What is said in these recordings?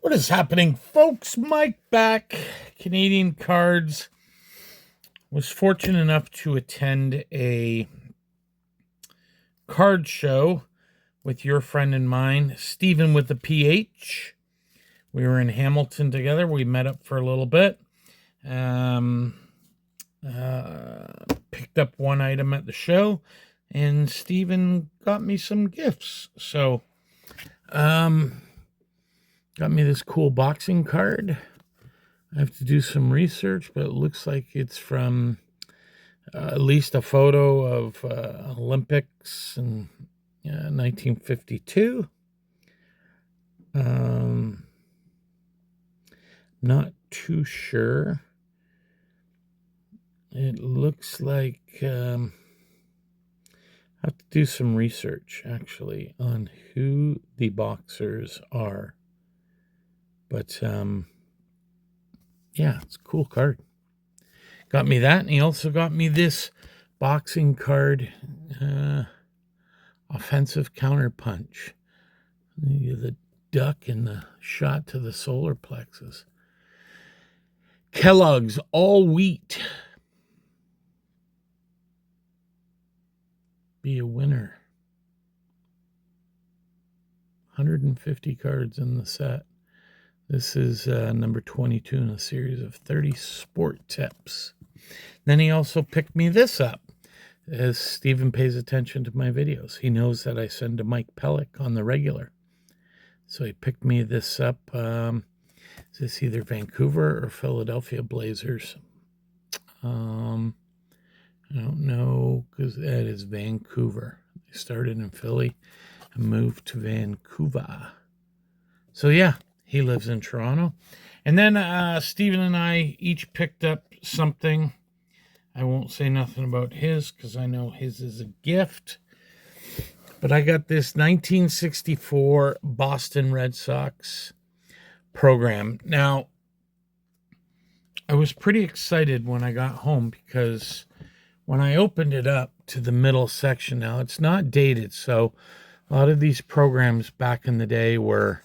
What is happening, folks? Mike back, Canadian Cards. Was fortunate enough to attend a card show with your friend and mine, Stephen with the PH. We were in Hamilton together. We met up for a little bit. Picked up one item at the show, and Stephen got me some gifts. So, got me this cool boxing card. I have to do some research, but it looks like it's from at least a photo of Olympics in 1952. Not too sure. It looks like I have to do some research, actually, on who the boxers are. But, yeah, it's a cool card. Got me that, and he also got me this boxing card, offensive counterpunch. The duck and the shot to the solar plexus. Kellogg's all wheat. Be a winner. 150 cards in the set. This is number 22 in a series of 30 sport tips. Then he also picked me this up. As Stephen pays attention to my videos, he knows that I send to Mike Pellick on the regular. So he picked me this up. Is this either Vancouver or Philadelphia Blazers? I don't know, because that is Vancouver. They started in Philly and moved to Vancouver. So yeah, he lives in Toronto. And then Stephen and I each picked up something. I won't say nothing about his because I know his is a gift. But I got this 1964 Boston Red Sox program. Now, I was pretty excited when I got home because when I opened it up to the middle section, now it's not dated, so a lot of these programs back in the day were,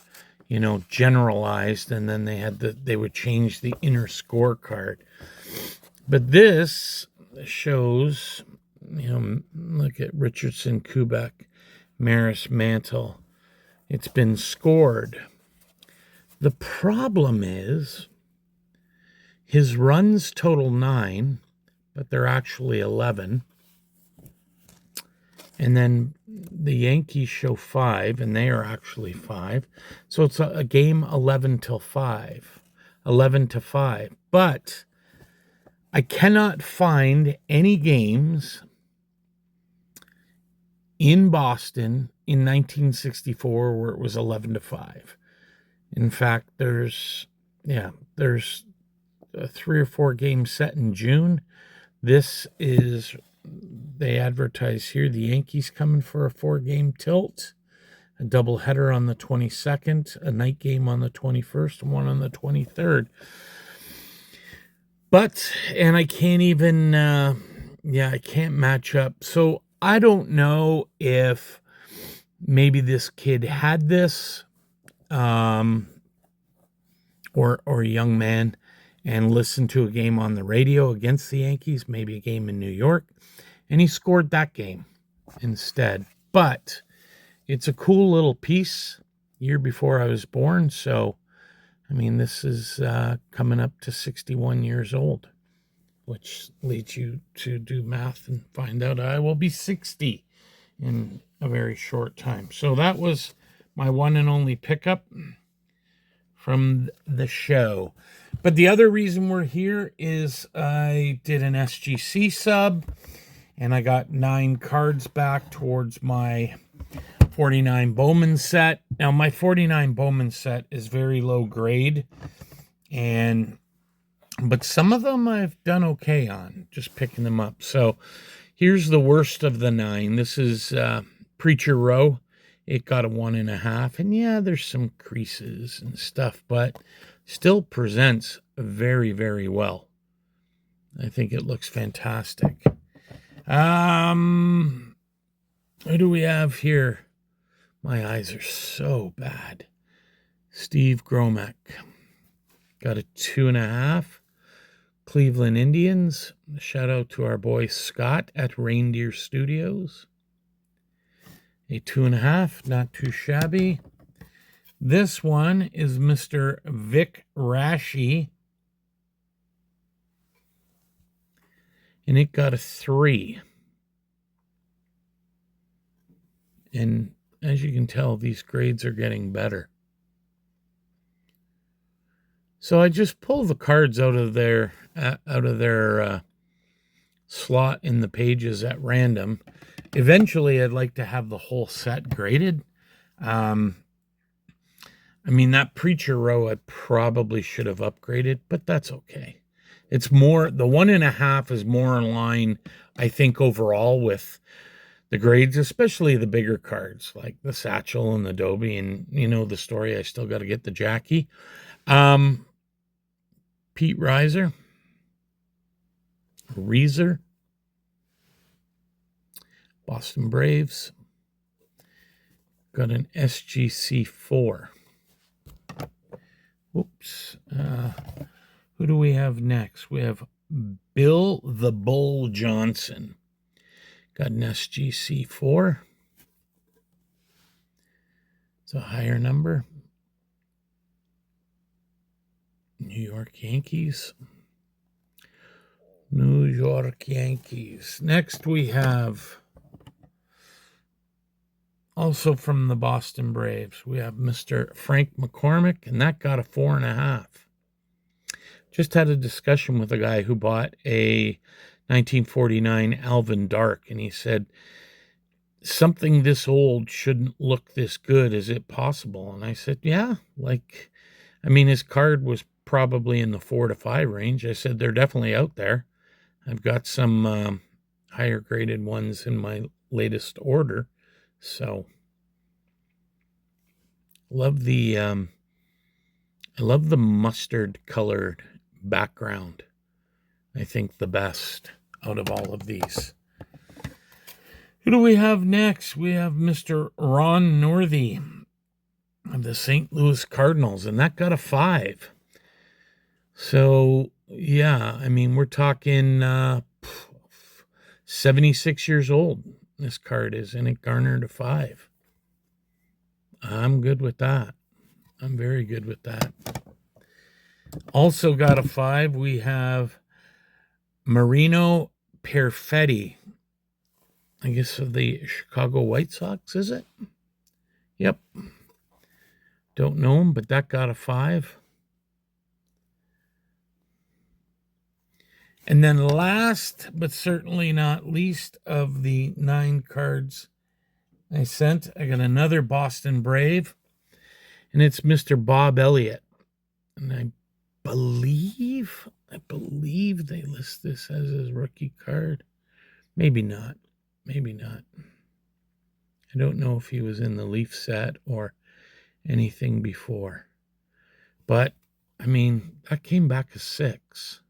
generalized, and then they would change the inner scorecard. But this shows, look at Richardson, Kubek, Maris, Mantle. It's been scored. The problem is his runs total 9, but they're actually 11. And then the Yankees show 5, and they are actually 5. So it's a game 11 to 5. But I cannot find any games in Boston in 1964 where it was 11 to 5. In fact, there's a 3 or 4 games set in June. This is, they advertise here, the Yankees coming for a 4-game tilt, a doubleheader on the 22nd, a night game on the 21st, and one on the 23rd. But, and I can't even, I can't match up. So I don't know if maybe this kid had this, or a young man, and listened to a game on the radio against the Yankees, maybe a game in New York, and he scored that game instead. But it's a cool little piece, year before I was born, so, this is coming up to 61 years old, which leads you to do math and find out I will be 60 in a very short time. So that was my one and only pickup from the show. But the other reason we're here is I did an SGC sub, and I got 9 cards back towards my 49 Bowman set. Now, my 49 Bowman set is very low grade, but some of them I've done okay on, just picking them up. So here's the worst of the 9. This is Preacher Row. It got a 1.5, and yeah, there's some creases and stuff, but still presents very, very well. I think it looks fantastic. What do we have here? My eyes are so bad. Steve Gromek. Got a 2.5. Cleveland Indians. Shout out to our boy Scott at Reindeer Studios. A 2.5, not too shabby. This one is Mr. Vic Raschi, and it got a 3. And as you can tell, these grades are getting better. So I just pull the cards out of their slot in the pages at random. Eventually, I'd like to have the whole set graded. I mean, that Preacher row I probably should have upgraded, but that's okay. It's more, the 1.5 is more in line, I think, overall with the grades, especially the bigger cards like the Satchel and the Dobie, and you know the story. I still got to get the Jackie. Pete Reiser, Boston Braves. Got an SGC 4. Whoops. Who do we have next? We have Bill the Bull Johnson. Got an SGC 4. It's a higher number. New York Yankees. New York Yankees. Next we have, also from the Boston Braves, we have Mr. Frank McCormick, and that got a 4.5. Just had a discussion with a guy who bought a 1949 Alvin Dark, and he said, something this old shouldn't look this good. Is it possible? And I said, yeah, I mean, his card was probably in the 4 to 5 range. I said, they're definitely out there. I've got some higher graded ones in my latest order. So love the I love the mustard colored background. I think the best out of all of these. Who do we have next? We have Mr. Ron Northey of the St. Louis Cardinals, and that got a 5. So yeah, I mean, we're talking 76 years old. This card is, and it garnered a 5. I'm good with that. I'm very good with that. Also got a 5. We have Marino Perfetti. I guess of the Chicago White Sox, is it? Yep. Don't know him, but that got a 5. And then last, but certainly not least, of the 9 cards I sent, I got another Boston Brave, and it's Mr. Bob Elliott. And I believe they list this as his rookie card. Maybe not. Maybe not. I don't know if he was in the Leaf set or anything before. But, I mean, that came back a 6.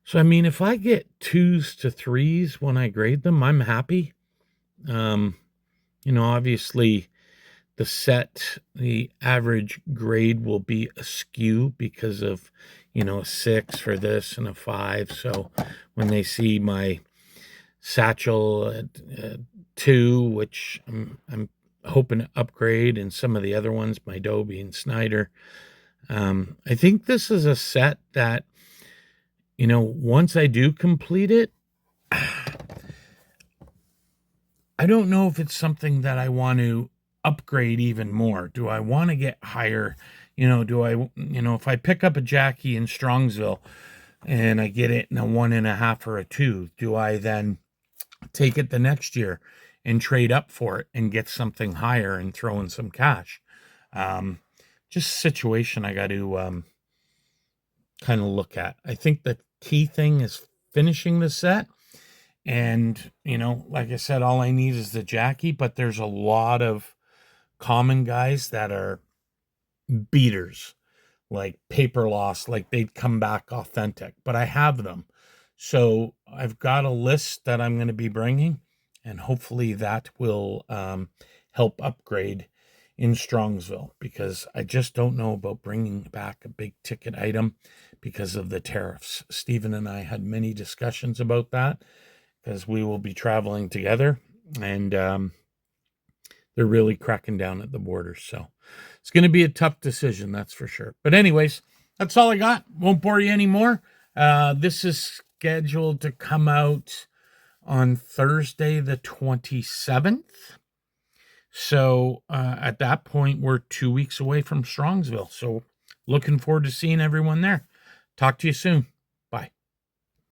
So, I mean, if I get 2s to 3s when I grade them, I'm happy. You know, obviously the average grade will be askew because of, you know, a 6 for this and a 5. So when they see my Satchel at 2, which I'm hoping to upgrade, and some of the other ones, my Dobie and Snyder, I think this is a set that, you know, once I do complete it, I don't know if it's something that I want to upgrade even more. Do I want to get higher? You know, if I pick up a Jackie in Strongsville and I get it in a 1.5 or a 2, do I then take it the next year and trade up for it and get something higher and throw in some cash? Just a situation I got to kind of look at. I think the key thing is finishing the set. And, you know, like I said, all I need is the Jackie, but there's a lot of common guys that are beaters, like Paper Loss, like they'd come back authentic, but I have them. So I've got a list that I'm going to be bringing, and hopefully that will help upgrade in Strongsville, because I just don't know about bringing back a big ticket item because of the tariffs. Stephen and I had many discussions about that because we will be traveling together, and they're really cracking down at the border. So it's going to be a tough decision, that's for sure. But anyways, that's all I got. Won't bore you anymore. This is scheduled to come out on Thursday the 27th. So at that point, we're 2 weeks away from Strongsville. So looking forward to seeing everyone there. Talk to you soon.